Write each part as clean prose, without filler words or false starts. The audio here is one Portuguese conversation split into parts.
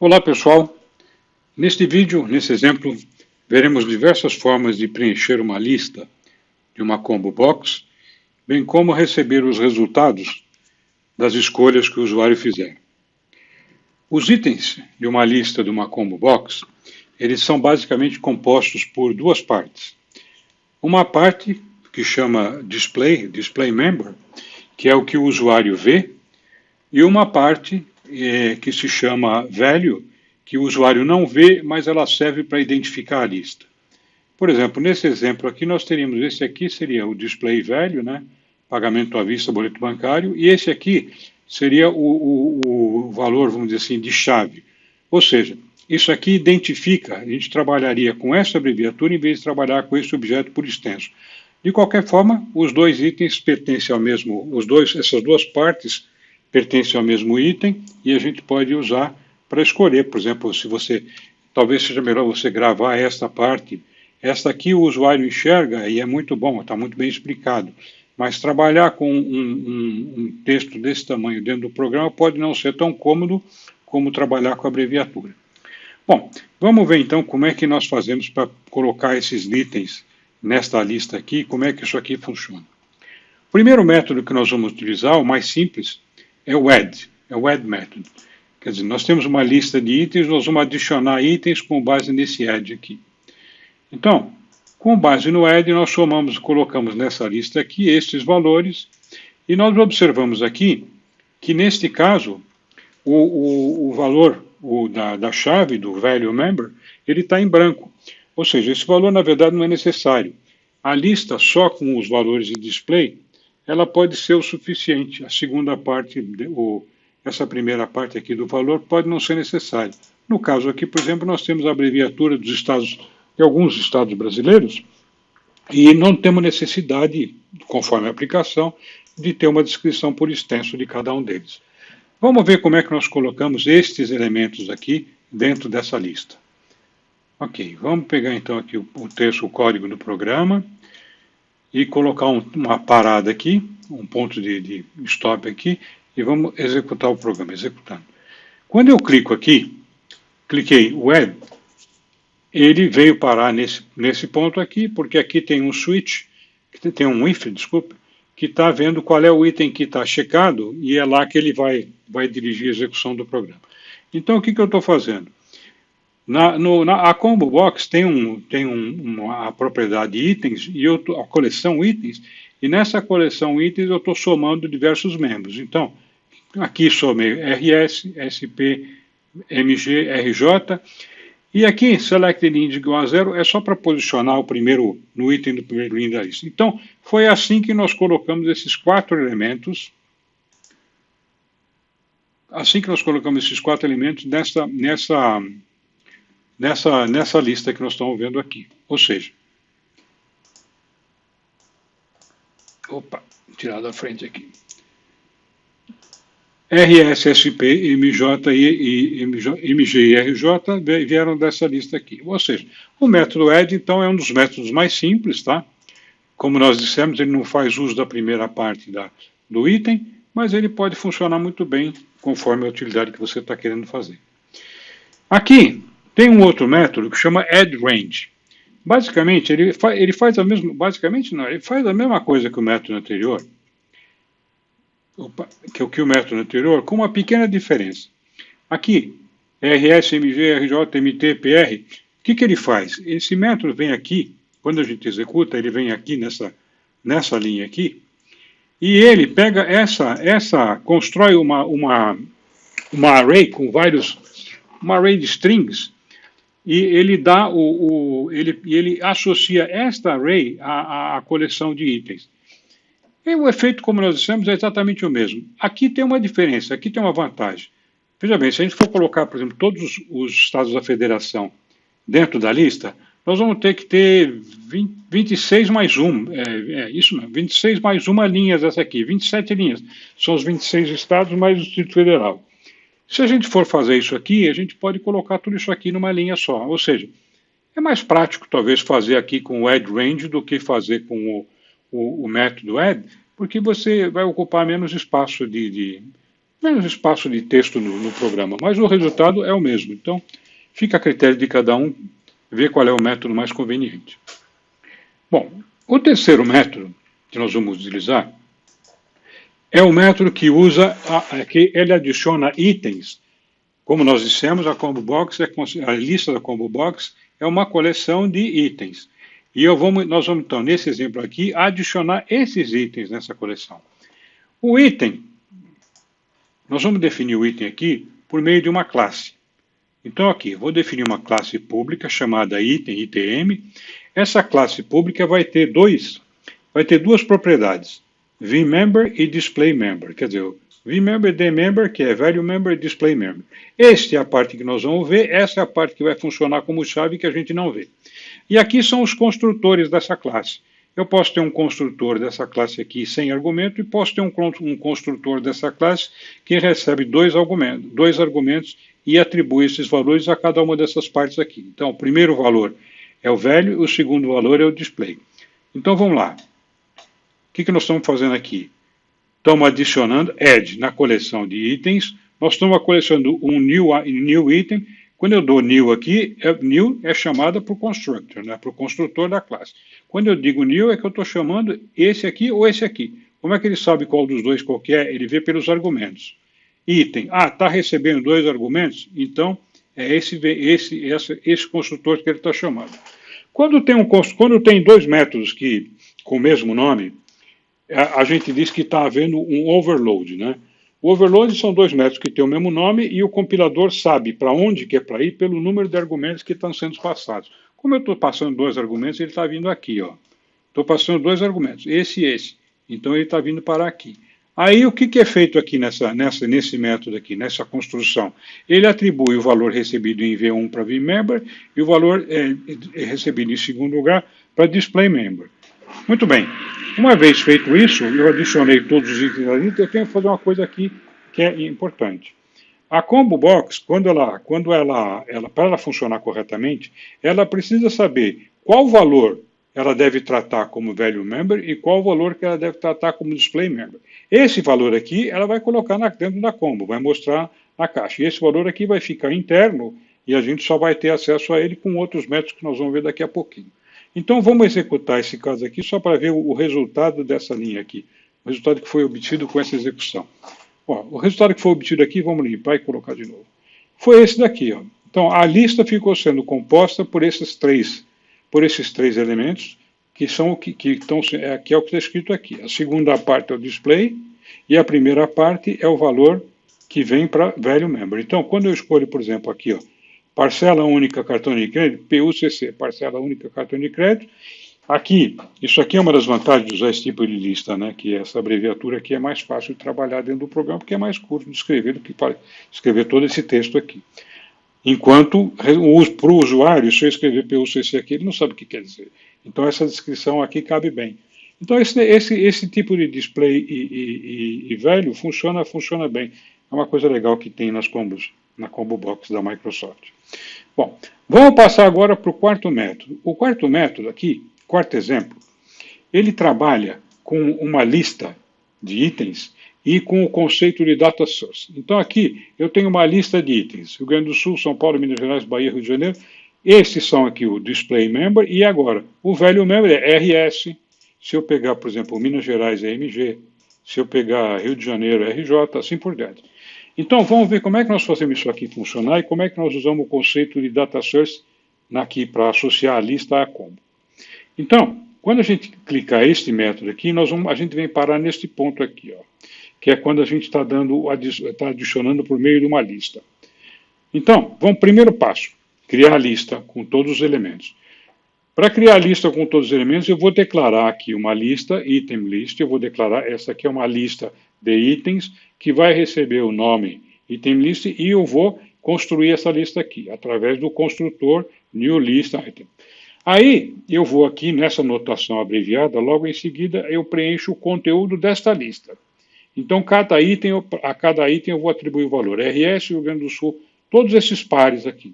Olá pessoal, neste vídeo, nesse exemplo, veremos diversas formas de preencher uma lista de uma combo box, bem como receber os resultados das escolhas que o usuário fizer. Os itens de uma lista de uma combo box, eles são basicamente compostos por duas partes. Uma parte que chama display member, que é o que o usuário vê, e uma parte que se chama value, que o usuário não vê, mas ela serve para identificar a lista. Por exemplo, nesse exemplo aqui, nós teríamos, esse aqui seria o display value, né? Pagamento à vista, boleto bancário, e esse aqui seria o valor, vamos dizer assim, de chave. Ou seja, isso aqui identifica, a gente trabalharia com essa abreviatura em vez de trabalhar com esse objeto por extenso. De qualquer forma, os dois itens pertencem ao mesmo, essas duas partes pertencem ao mesmo item e a gente pode usar para escolher, por exemplo, se você, talvez seja melhor você gravar esta parte, esta aqui o usuário enxerga e é muito bom, está muito bem explicado, mas trabalhar com um texto desse tamanho dentro do programa pode não ser tão cômodo como trabalhar com a abreviatura. Bom, vamos ver então como é que nós fazemos para colocar esses itens nesta lista aqui, como é que isso aqui funciona. O primeiro método que nós vamos utilizar, o mais simples, é o add método. Quer dizer, nós temos uma lista de itens, nós vamos adicionar itens com base nesse add aqui. Então, com base no add, nós colocamos nessa lista aqui estes valores, e nós observamos aqui que, neste caso, o valor da chave, do value member, ele está em branco. Ou seja, esse valor, na verdade, não é necessário. A lista só com os valores de display, ela pode ser o suficiente. A segunda parte, essa primeira parte aqui do valor, pode não ser necessária. No caso aqui, por exemplo, nós temos a abreviatura dos estados, de alguns estados brasileiros, e não temos necessidade, conforme a aplicação, de ter uma descrição por extenso de cada um deles. Vamos ver como é que nós colocamos estes elementos aqui dentro dessa lista. Ok, vamos pegar então aqui o texto, o código do programa, e colocar uma parada aqui, um ponto de stop aqui, e vamos executar o programa, executando. Quando eu clico aqui, cliquei o add, ele veio parar nesse ponto aqui, porque aqui tem um switch, tem um if, desculpa, que está vendo qual é o item que está checado, e é lá que ele vai dirigir a execução do programa. Então, o que eu estou fazendo? A Combo Box tem a propriedade itens e a coleção itens, e nessa coleção itens eu estou somando diversos membros. Então, aqui somei RS, SP, MG, RJ, e aqui Selected Int igual a 0 é só para posicionar no item do primeiro linha da lista. Então, foi assim que nós colocamos esses quatro elementos, nessa lista que nós estamos vendo aqui. Ou seja, tirar da frente aqui. RS, SP, MJ MG e RJ vieram dessa lista aqui. Ou seja, o método add, então, é um dos métodos mais simples, tá? Como nós dissemos, ele não faz uso da primeira parte do item, mas ele pode funcionar muito bem conforme a utilidade que você está querendo fazer. Aqui tem um outro método que chama addRange. Basicamente, ele faz a mesma coisa que o método anterior, que o método anterior, com uma pequena diferença. Aqui, RS, MG, RJ, MT, PR, o que ele faz? Esse método vem aqui, quando a gente executa, ele vem aqui nessa linha aqui, e ele pega constrói uma array com uma array de strings, e ele dá ele associa esta array à coleção de itens. E o efeito, como nós dissemos, é exatamente o mesmo. Aqui tem uma diferença, aqui tem uma vantagem. Veja bem, se a gente for colocar, por exemplo, todos os estados da federação dentro da lista, nós vamos ter que ter 26 mais 1, isso mesmo, 26 mais uma linhas essa aqui, 27 linhas. São os 26 estados mais o Distrito Federal. Se a gente for fazer isso aqui, a gente pode colocar tudo isso aqui numa linha só. Ou seja, é mais prático, talvez, fazer aqui com o addRange do que fazer com o método add, porque você vai ocupar menos espaço menos espaço de texto no programa, mas o resultado é o mesmo. Então, fica a critério de cada um ver qual é o método mais conveniente. Bom, o terceiro método que nós vamos utilizar é o método que usa, que ele adiciona itens. Como nós dissemos, a Combo Box, a lista da Combo Box é uma coleção de itens. E nós vamos, então, nesse exemplo aqui, adicionar esses itens nessa coleção. O item, nós vamos definir o item aqui por meio de uma classe. Então, aqui, vou definir uma classe pública chamada item, ITM. Essa classe pública vai ter duas propriedades, vMember e displayMember. Quer dizer, vMember e DMember, que é valueMember e displayMember. Esta é a parte que nós vamos ver, essa é a parte que vai funcionar como chave que a gente não vê. E aqui são os construtores dessa classe. Eu posso ter um construtor dessa classe aqui sem argumento e posso ter um construtor dessa classe que recebe dois argumentos e atribui esses valores a cada uma dessas partes aqui. Então, o primeiro valor é o value, o segundo valor é o display. Então, vamos lá. O que nós estamos fazendo aqui? Estamos adicionando add na coleção de itens. Nós estamos colecionando um new item. Quando eu dou new aqui, new é chamada para o constructor, né, para o construtor da classe. Quando eu digo new, é que eu estou chamando esse aqui ou esse aqui. Como é que ele sabe qual dos dois qual que é? Ele vê pelos argumentos. Item, está recebendo dois argumentos? Então, é esse construtor que ele está chamando. Quando tem dois métodos com o mesmo nome, a gente diz que está havendo um overload, né? O overload são dois métodos que têm o mesmo nome e o compilador sabe para onde que é para ir pelo número de argumentos que estão sendo passados. Como eu estou passando dois argumentos, ele está vindo aqui, ó. Estou passando dois argumentos, esse e esse. Então ele está vindo para aqui. Aí o que é feito aqui nesse método aqui, nessa construção? Ele atribui o valor recebido em V1 para vMember e o valor recebido em segundo lugar para displayMember. Muito bem. Uma vez feito isso, eu adicionei todos os itens ali, eu tenho que fazer uma coisa aqui que é importante. A Combo Box, para ela funcionar corretamente, ela precisa saber qual valor ela deve tratar como valueMember e qual valor que ela deve tratar como displayMember. Esse valor aqui, ela vai colocar dentro da Combo, vai mostrar na caixa. E esse valor aqui vai ficar interno e a gente só vai ter acesso a ele com outros métodos que nós vamos ver daqui a pouquinho. Então, vamos executar esse caso aqui só para ver o resultado dessa linha aqui. O resultado que foi obtido com essa execução. Ó, o resultado que foi obtido aqui, vamos limpar e colocar de novo. Foi esse daqui. Ó. Então, a lista ficou sendo composta por esses três elementos, que é o que está escrito aqui. A segunda parte é o display e a primeira parte é o valor que vem para valueMember. Então, quando eu escolho, por exemplo, aqui, ó, parcela única cartão de crédito, PUCC, parcela única cartão de crédito. Aqui, isso aqui é uma das vantagens de usar esse tipo de lista, né? Que essa abreviatura aqui é mais fácil de trabalhar dentro do programa, porque é mais curto de escrever do que para escrever todo esse texto aqui. Enquanto, para o usuário, se eu escrever PUCC aqui, ele não sabe o que quer dizer. Então, essa descrição aqui cabe bem. Então, esse tipo de display e value funciona bem. É uma coisa legal que tem na Combo Box da Microsoft. Bom, vamos passar agora para o quarto método. O quarto método aqui, quarto exemplo, ele trabalha com uma lista de itens e com o conceito de data source. Então aqui eu tenho uma lista de itens. Rio Grande do Sul, São Paulo, Minas Gerais, Bahia, Rio de Janeiro. Esses são aqui o displayMember e agora o valueMember é RS. Se eu pegar, por exemplo, Minas Gerais é MG. Se eu pegar Rio de Janeiro é RJ, assim por diante. Então, vamos ver como é que nós fazemos isso aqui funcionar e como é que nós usamos o conceito de data source aqui para associar a lista à combo. Então, quando a gente clicar este método aqui, a gente vem parar neste ponto aqui, ó, que é quando a gente está adicionando por meio de uma lista. Então, vamos primeiro passo, criar a lista com todos os elementos. Para criar a lista com todos os elementos, eu vou declarar aqui uma lista, item list, eu vou declarar, essa aqui é uma lista de itens, que vai receber o nome item list, e eu vou construir essa lista aqui, através do construtor new list item. Aí, eu vou aqui nessa notação abreviada, logo em seguida eu preencho o conteúdo desta lista. Então, a cada item eu vou atribuir o valor RS, Rio Grande do Sul, todos esses pares aqui.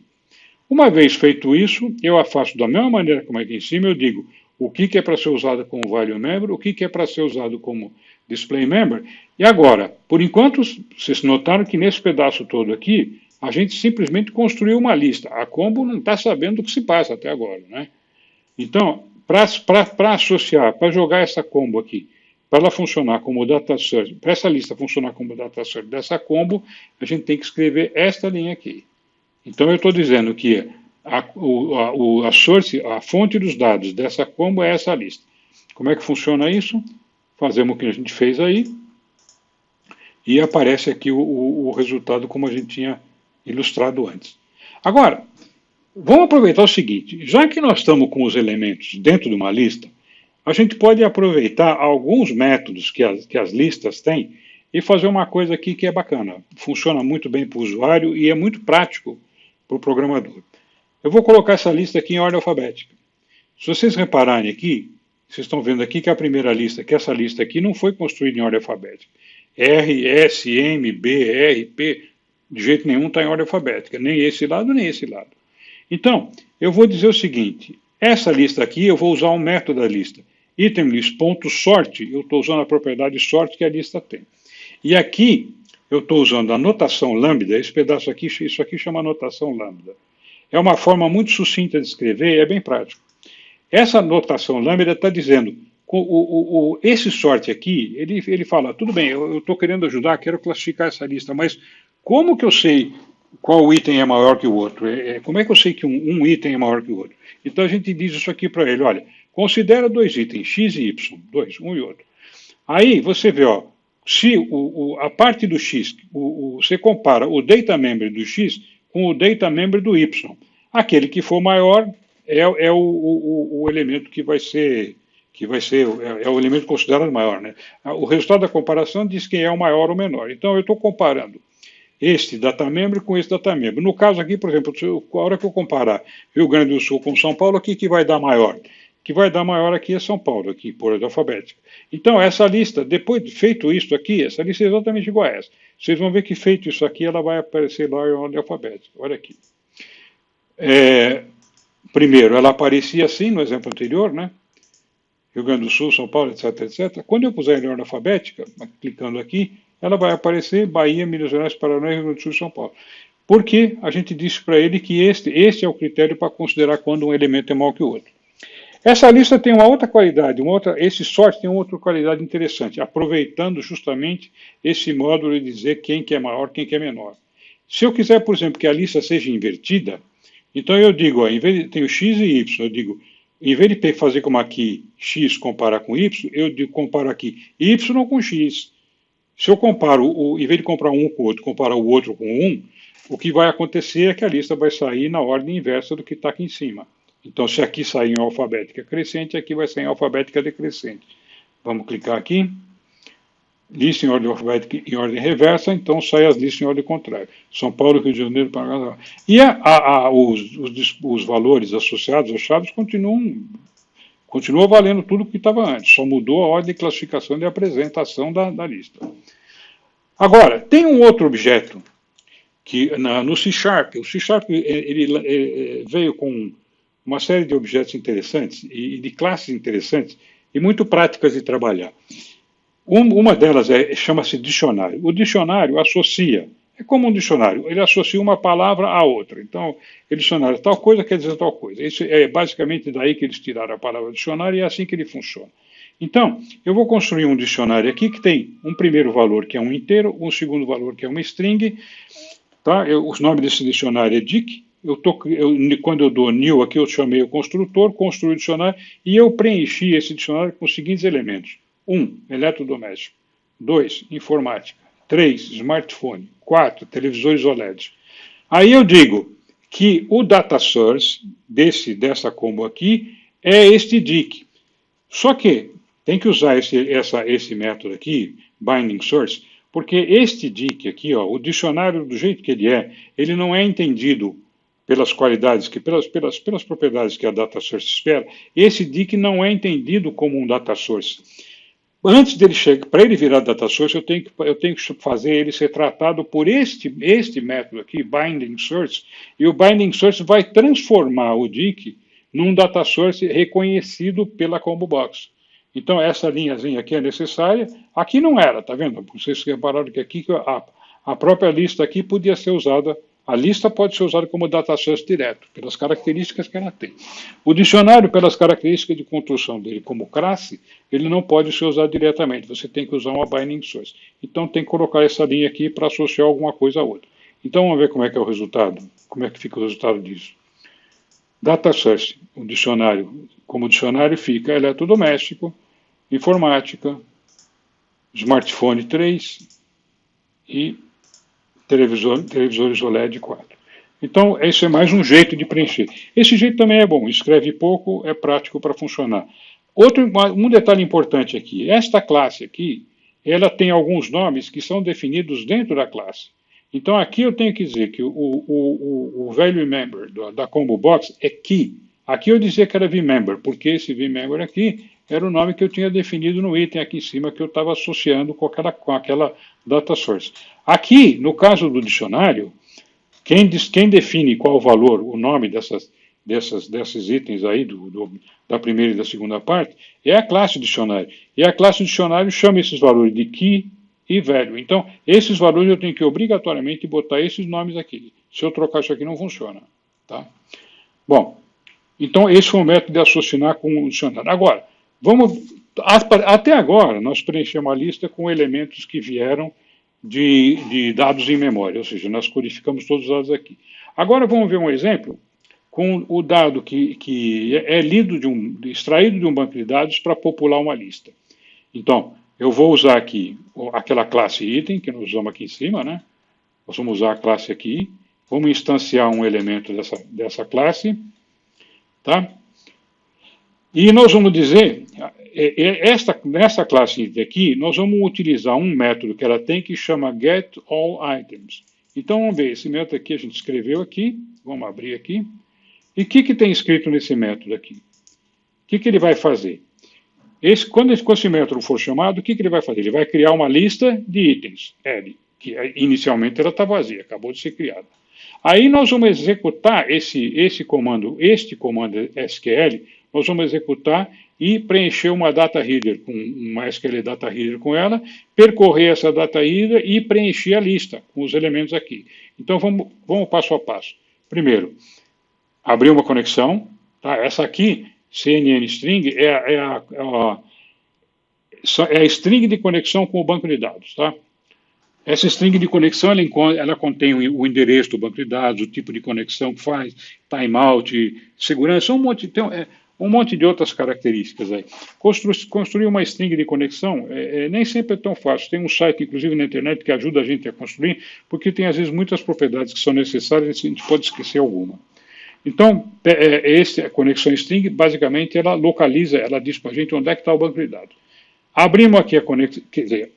Uma vez feito isso, eu faço da mesma maneira como aqui em cima, eu digo o que é para ser usado como valueMember, o que é para ser usado como display member. E agora, por enquanto, vocês notaram que nesse pedaço todo aqui, a gente simplesmente construiu uma lista. A Combo não está sabendo o que se passa até agora, né? Então, para associar, para jogar essa combo aqui, para ela funcionar como data source, para essa lista funcionar como data source dessa combo, a gente tem que escrever esta linha aqui. Então, eu estou dizendo que a source, a fonte dos dados dessa combo é essa lista. Como é que funciona isso? Fazemos o que a gente fez aí e aparece aqui o resultado como a gente tinha ilustrado antes. Agora, vamos aproveitar o seguinte, já que nós estamos com os elementos dentro de uma lista, a gente pode aproveitar alguns métodos que as listas têm e fazer uma coisa aqui que é bacana. Funciona muito bem para o usuário e é muito prático para o programador. Eu vou colocar essa lista aqui em ordem alfabética. Se vocês repararem aqui, vocês estão vendo aqui que a primeira lista, que essa lista aqui não foi construída em ordem alfabética. R, S, M, B, R, P, de jeito nenhum está em ordem alfabética, nem esse lado, nem esse lado. Então, eu vou dizer o seguinte, essa lista aqui, eu vou usar um método da lista. Itemlist.sort, eu estou usando a propriedade sort que a lista tem. E aqui, eu estou usando a notação lambda, esse pedaço aqui, isso aqui chama notação lambda. É uma forma muito sucinta de escrever e é bem prático. Essa notação lambda está dizendo, esse sort aqui, ele fala, tudo bem, eu estou querendo ajudar, quero classificar essa lista, mas como que eu sei qual item é maior que o outro? Como é que eu sei que um item é maior que o outro? Então a gente diz isso aqui para ele, olha, considera dois itens, x e y, dois, um e outro. Aí você vê, ó, se a parte do x, você compara o data member do x com o data member do y. Aquele que for maior é o elemento que vai ser o elemento considerado maior, né? O resultado da comparação diz quem é o maior ou menor. Então eu estou comparando este data member com esse data member. No caso aqui, por exemplo, a hora que eu comparar Rio Grande do Sul com São Paulo, o que vai dar maior? O que vai dar maior aqui é São Paulo, aqui por ordem alfabética. Então, essa lista, depois de feito isso aqui, essa lista é exatamente igual a essa. Vocês vão ver que feito isso aqui, ela vai aparecer lá em ordem alfabética. Olha aqui. Primeiro, ela aparecia assim no exemplo anterior, né? Rio Grande do Sul, São Paulo, etc, etc. Quando eu puser em ordem alfabética, clicando aqui, ela vai aparecer Bahia, Minas Gerais, Paraná, Rio Grande do Sul e São Paulo. Porque a gente disse para ele que este é o critério para considerar quando um elemento é maior que o outro. Essa lista tem uma outra qualidade, esse sort tem uma outra qualidade interessante, aproveitando justamente esse módulo de dizer quem que é maior, quem que é menor. Se eu quiser, por exemplo, que a lista seja invertida, então eu digo, ó, em vez de ter o x e y, eu digo, em vez de fazer como aqui x comparar com y, eu comparo aqui y com x. Se eu comparo, em vez de comparar um com o outro, comparar o outro com um, o que vai acontecer é que a lista vai sair na ordem inversa do que está aqui em cima. Então, se aqui sair em alfabética crescente, aqui vai sair em alfabética decrescente. Vamos clicar aqui. Lista em ordem alfabética em ordem reversa, então sai as listas em ordem contrária. São Paulo, Rio de Janeiro, Paraná. E os valores associados às chaves continuam valendo tudo o que estava antes. Só mudou a ordem de classificação e apresentação da lista. Agora, tem um outro objeto que no C#, o C# ele veio com uma série de objetos interessantes e de classes interessantes e muito práticas de trabalhar. Uma delas chama-se dicionário. O dicionário associa, é como um dicionário, ele associa uma palavra à outra. Então, o dicionário tal coisa quer dizer tal coisa. Isso é basicamente daí que eles tiraram a palavra dicionário e é assim que ele funciona. Então, eu vou construir um dicionário aqui que tem um primeiro valor que é um inteiro, um segundo valor que é uma string. Tá? O nome desse dicionário é dic. Quando eu dou new aqui, eu chamei o construtor, construí o dicionário e eu preenchi esse dicionário com os seguintes elementos. 1, eletrodoméstico. 2, informática. 3, smartphone. 4, televisores OLED. Aí eu digo que o data source dessa combo aqui é este dic. Só que tem que usar esse método aqui, binding source, porque este dic aqui, ó, o dicionário do jeito que ele não é entendido pelas qualidades, pelas propriedades que a data source espera. Esse dic não é entendido como um data source. Antes dele chegar, para ele virar data source, eu tenho que fazer ele ser tratado por este método aqui, binding source, e o binding source vai transformar o dic num data source reconhecido pela combo box. Então, essa linhazinha aqui é necessária. Aqui não era, tá vendo? Vocês repararam que aqui a própria lista aqui podia ser usada, a lista pode ser usada como data source direto, pelas características que ela tem. O dicionário, pelas características de construção dele como classe, ele não pode ser usado diretamente, você tem que usar uma binding source. Então, tem que colocar essa linha aqui para associar alguma coisa a outra. Então, vamos ver como é que é o resultado, como é que fica o resultado disso. Data source, o dicionário, como dicionário fica eletrodoméstico, informática, smartphone 3 e televisores OLED 4. Então, esse é mais um jeito de preencher. Esse jeito também é bom, escreve pouco, é prático para funcionar. Um detalhe importante aqui, esta classe aqui, ela tem alguns nomes que são definidos dentro da classe. Então, aqui eu tenho que dizer que o value member da combo box é key. Aqui eu dizia que era vMember, porque esse vMember aqui era o nome que eu tinha definido no item aqui em cima, que eu estava associando com aquela data source. Aqui, no caso do dicionário, quem define qual o valor, o nome desses itens aí, da primeira e da segunda parte, é a classe dicionário. E a classe dicionário chama esses valores de key e value. Então, esses valores eu tenho que obrigatoriamente botar esses nomes aqui. Se eu trocar isso aqui, não funciona. Tá? Bom, então esse foi o método de associar com o dicionário. Agora, até agora, nós preenchemos a lista com elementos que vieram de dados em memória, ou seja, nós codificamos todos os dados aqui. Agora vamos ver um exemplo com o dado que é lido extraído de um banco de dados para popular uma lista. Então, eu vou usar aqui aquela classe item que nós usamos aqui em cima, né? Nós vamos usar a classe aqui, vamos instanciar um elemento dessa classe, tá? E nós vamos dizer, nessa classe aqui, nós vamos utilizar um método que ela tem que chama getAllItems. Então, vamos ver, esse método aqui a gente escreveu aqui, vamos abrir aqui. E o que tem escrito nesse método aqui? O que ele vai fazer? Quando esse método for chamado, o que ele vai fazer? Ele vai criar uma lista de itens, L, que inicialmente ela está vazia, acabou de ser criada. Aí nós vamos executar este comando SQL, nós vamos executar e preencher uma data header, uma SQL data header com ela, percorrer essa data header e preencher a lista com os elementos aqui. Então vamos passo a passo. Primeiro, abrir uma conexão, tá? Essa aqui, CNN String, é a string de conexão com o banco de dados, tá? Essa string de conexão, ela contém o endereço do banco de dados, o tipo de conexão que faz, timeout, segurança, um monte de outras características aí. Construir uma string de conexão nem sempre é tão fácil. Tem um site, inclusive na internet, que ajuda a gente a construir, porque tem às vezes muitas propriedades que são necessárias e a gente pode esquecer alguma. Então, a conexão string, basicamente, ela localiza, ela diz para a gente onde é que está o banco de dados. Abrimos aqui a conexão, quer dizer,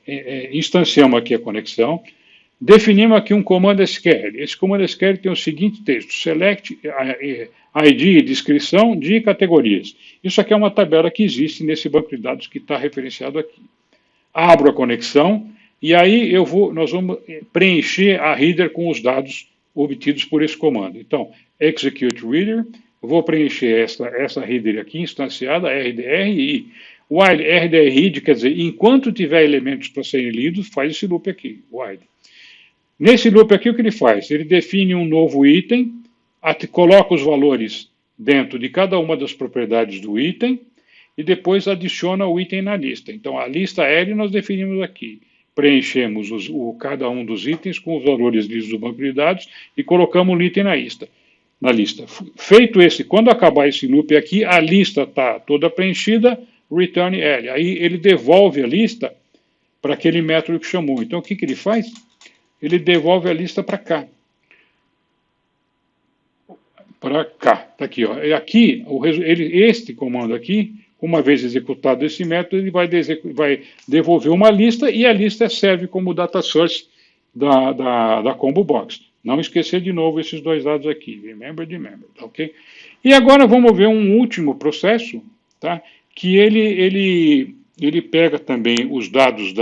instanciamos aqui a conexão, definimos aqui um comando SQL. Esse comando SQL tem o seguinte texto: select ID, descrição de categorias. Isso aqui é uma tabela que existe nesse banco de dados que está referenciado aqui. Abro a conexão e aí nós vamos preencher a header com os dados obtidos por esse comando. Então, execute reader, eu vou preencher essa header aqui instanciada, RDRI. While RDRI, quer dizer, enquanto tiver elementos para serem lidos, faz esse loop aqui, while. Nesse loop aqui, o que ele faz? Ele define um novo item, coloca os valores dentro de cada uma das propriedades do item e depois adiciona o item na lista. Então, a lista L nós definimos aqui. Preenchemos cada um dos itens com os valores lidos do banco de dados e colocamos o item na lista. Feito quando acabar esse loop aqui, a lista está toda preenchida, return L. Aí ele devolve a lista para aquele método que chamou. Então, o que ele faz? Ele devolve a lista para cá. Para cá. Está aqui. Ó. Aqui, este comando aqui, uma vez executado esse método, ele vai devolver uma lista e a lista serve como data source da combo box. Não esquecer de novo esses dois dados aqui, remember, tá, ok? E agora vamos ver um último processo, tá? Que ele pega também os dados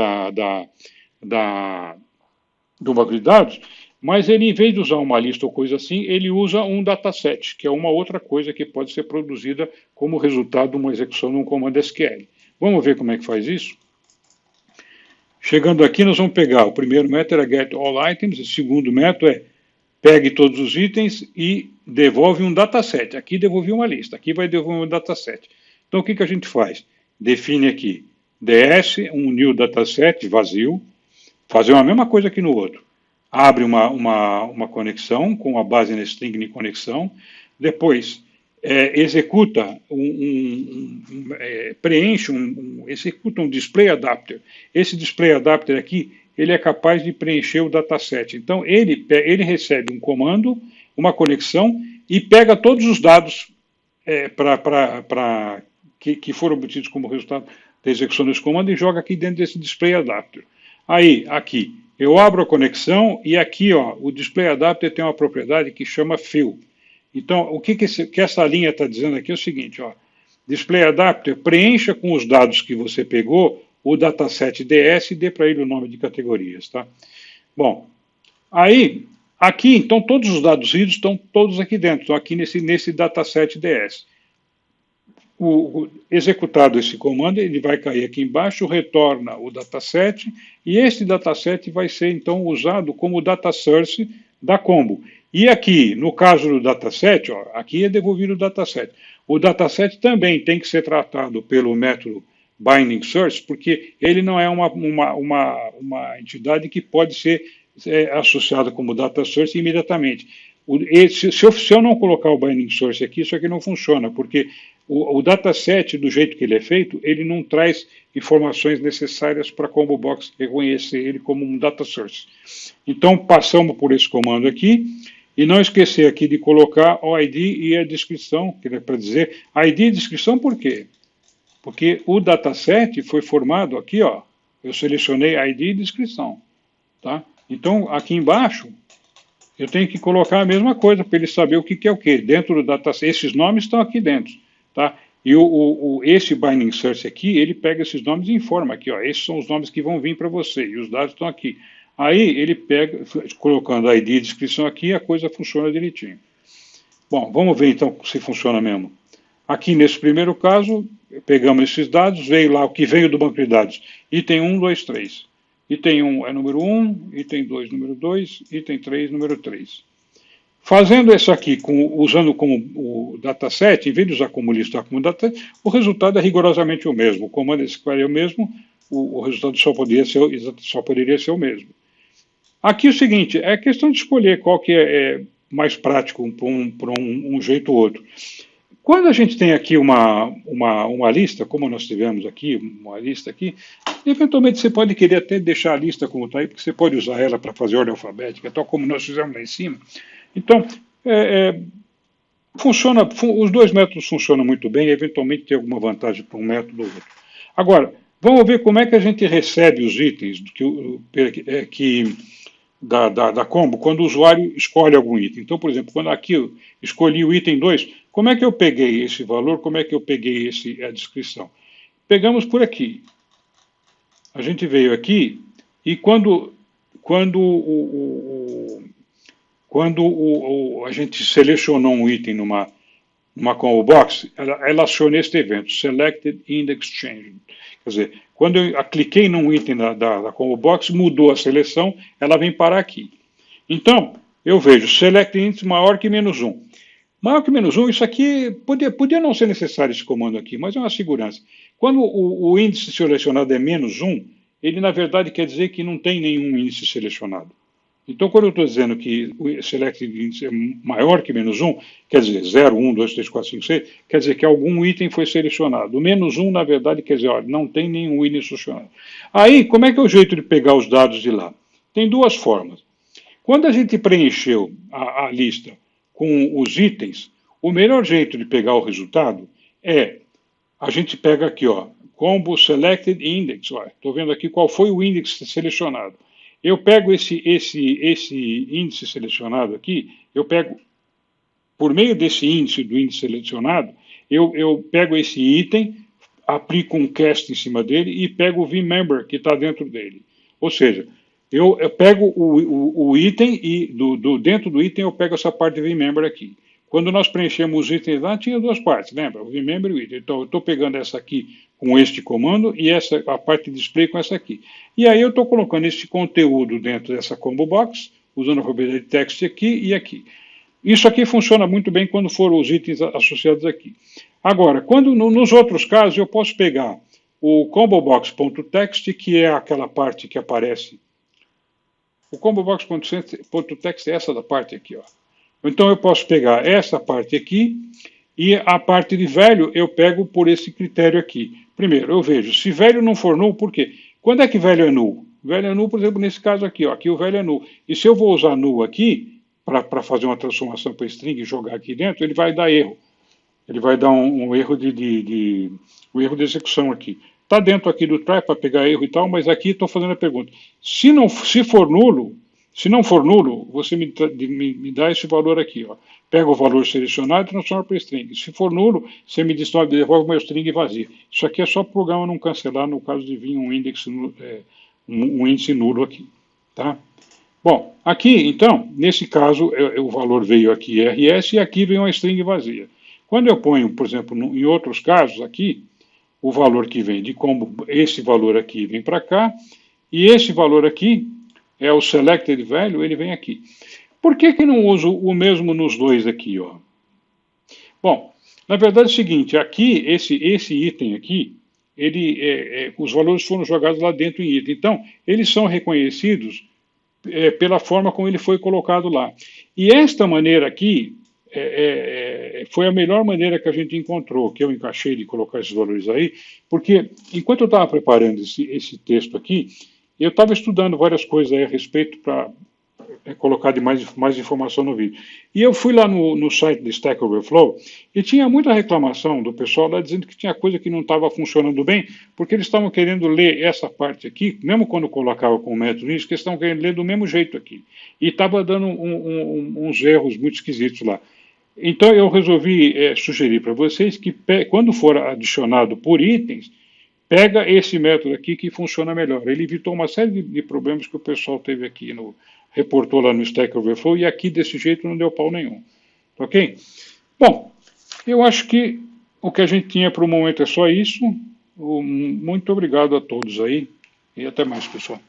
do banco de dados, mas ele, em vez de usar uma lista ou coisa assim, ele usa um dataset, que é uma outra coisa que pode ser produzida como resultado de uma execução de um comando SQL. Vamos ver como é que faz isso? Chegando aqui, nós vamos pegar, o primeiro método é get all items, o segundo método é pegue todos os itens e devolve um dataset. Aqui devolvi uma lista, aqui vai devolver um dataset. Então, o que, que a gente faz? Define aqui ds, um new dataset vazio, fazer a mesma coisa aqui no outro. Abre uma conexão com a base na string de conexão, depois executa preenche executa um display adapter. Esse display adapter aqui, ele é capaz de preencher o dataset. Então, ele recebe um comando, uma conexão, e pega todos os dados que foram obtidos como resultado da execução desse comando e joga aqui dentro desse display adapter. Aí, aqui, eu abro a conexão e aqui, ó, o display adapter tem uma propriedade que chama fill. Então, o que essa linha está dizendo aqui é o seguinte, ó, display adapter, preencha com os dados que você pegou o dataset DS e dê para ele o nome de categorias, tá? Bom, aí, aqui, então, todos os dados lidos estão todos aqui dentro, estão aqui nesse dataset DS. Executado esse comando, ele vai cair aqui embaixo, retorna o dataset, e esse dataset vai ser, então, usado como data source da combo. E aqui, no caso do dataset, ó, aqui é devolvido o dataset. O dataset também tem que ser tratado pelo método binding source, porque ele não é uma entidade que pode ser associada como data source imediatamente. Se eu não colocar o binding source aqui, isso aqui não funciona, porque o dataset, do jeito que ele é feito, ele não traz informações necessárias para a Combo Box reconhecer ele como um data source. Então, passamos por esse comando aqui, e não esquecer aqui de colocar o ID e a descrição, que é para dizer ID e descrição por quê? Porque o dataset foi formado aqui, ó, eu selecionei ID e descrição, tá? Então, aqui embaixo, eu tenho que colocar a mesma coisa para ele saber o que é o que. Dentro do dataset, esses nomes estão aqui dentro, tá? E esse binding source aqui, ele pega esses nomes e informa aqui, ó, esses são os nomes que vão vir para você, e os dados estão aqui. Aí ele pega, colocando a ID e descrição aqui, a coisa funciona direitinho. Bom, vamos ver então se funciona mesmo. Aqui nesse primeiro caso, pegamos esses dados, veio lá o que veio do banco de dados. Item 1, 2, 3. Item 1 é número 1, item 2, número 2, item 3, número 3. Fazendo isso aqui, usando como o dataset, em vez de usar como lista, usar como dataset, o resultado é rigorosamente o mesmo. O comando SQL é o mesmo, o resultado só poderia ser o mesmo. Aqui é o seguinte, é questão de escolher qual que é mais prático para um jeito ou outro. Quando a gente tem aqui uma lista, como nós tivemos aqui, uma lista aqui, eventualmente você pode querer até deixar a lista como está aí, porque você pode usar ela para fazer ordem alfabética, tal como nós fizemos lá em cima. Então, os dois métodos funcionam muito bem, eventualmente tem alguma vantagem para um método ou outro. Agora, vamos ver como é que a gente recebe os itens da combo quando o usuário escolhe algum item. Então, por exemplo, quando aqui eu escolhi o item 2, como é que eu peguei esse valor, como é que eu peguei a descrição? Pegamos por aqui. A gente veio aqui e quando a gente selecionou um item numa combo box, ela aciona este evento, Selected Index Change. Quer dizer, quando eu cliquei num item da combo box, mudou a seleção, ela vem parar aqui. Então, eu vejo Select Index maior que -1. Maior que -1, isso aqui podia não ser necessário esse comando aqui, mas é uma segurança. Quando o índice selecionado é -1, ele na verdade quer dizer que não tem nenhum índice selecionado. Então, quando eu estou dizendo que o select índice é maior que -1, quer dizer 0, 1, 2, 3, 4, 5, 6, quer dizer que algum item foi selecionado. O -1, na verdade, quer dizer, olha, não tem nenhum item selecionado. Aí, como é que é o jeito de pegar os dados de lá? Tem duas formas. Quando a gente preencheu a lista com os itens, o melhor jeito de pegar o resultado é, a gente pega aqui, ó, combo selected index, estou vendo aqui qual foi o índice selecionado. Eu pego esse índice selecionado aqui, eu pego, por meio desse índice, do índice selecionado, eu pego esse item, aplico um cast em cima dele e pego o vMember que está dentro dele. Ou seja, eu pego o item e dentro do item eu pego essa parte de vMember aqui. Quando nós preenchemos os itens lá, tinha duas partes, lembra? O vMember e o item. Então, eu estou pegando essa aqui com este comando e a parte de display com essa aqui. E aí eu estou colocando esse conteúdo dentro dessa combo box, usando a propriedade de text aqui e aqui. Isso aqui funciona muito bem quando for os itens associados aqui. Agora, nos outros casos, eu posso pegar o combobox.text, que é aquela parte que aparece. O combobox.text é essa da parte aqui, ó. Então eu posso pegar essa parte aqui e a parte de velho eu pego por esse critério aqui. Primeiro, eu vejo se velho não for null, por quê? Quando é que velho é null? Velho é null, por exemplo, nesse caso aqui, ó. Aqui o velho é null. E se eu vou usar null aqui, para fazer uma transformação para string e jogar aqui dentro, ele vai dar erro. Ele vai dar um erro um erro de execução aqui. Está dentro aqui do try para pegar erro e tal, mas aqui estou fazendo a pergunta. Se não for nulo, você me dá esse valor aqui, ó. Pega o valor selecionado e transforma para string. Se for nulo, você me devolve o meu string vazio. Isso aqui é só para o programa não cancelar no caso de vir um índice nulo aqui, tá? Bom, aqui, então, nesse caso, o valor veio aqui RS e aqui vem uma string vazia. Quando eu ponho, por exemplo, em outros casos aqui, o valor que vem de combo, esse valor aqui vem para cá, e esse valor aqui é o selected value, ele vem aqui. Por que não uso o mesmo nos dois aqui, ó? Bom, na verdade é o seguinte, aqui, esse item aqui, os valores foram jogados lá dentro em item. Então, eles são reconhecidos pela forma como ele foi colocado lá. E esta maneira aqui foi a melhor maneira que a gente encontrou, que eu encaixei de colocar esses valores aí, porque enquanto eu estava preparando esse texto aqui, eu estava estudando várias coisas aí a respeito para colocar mais informação no vídeo. E eu fui lá no site do Stack Overflow e tinha muita reclamação do pessoal lá dizendo que tinha coisa que não estava funcionando bem, porque eles estavam querendo ler essa parte aqui, mesmo quando colocava com o método nisso, que eles estavam querendo ler do mesmo jeito aqui. E estava dando uns erros muito esquisitos lá. Então eu resolvi sugerir para vocês que quando for adicionado por itens, pega esse método aqui que funciona melhor. Ele evitou uma série de problemas que o pessoal teve aqui reportou lá no Stack Overflow, e aqui desse jeito não deu pau nenhum. Ok? Bom, eu acho que o que a gente tinha para o momento é só isso. Muito obrigado a todos aí, e até mais, pessoal.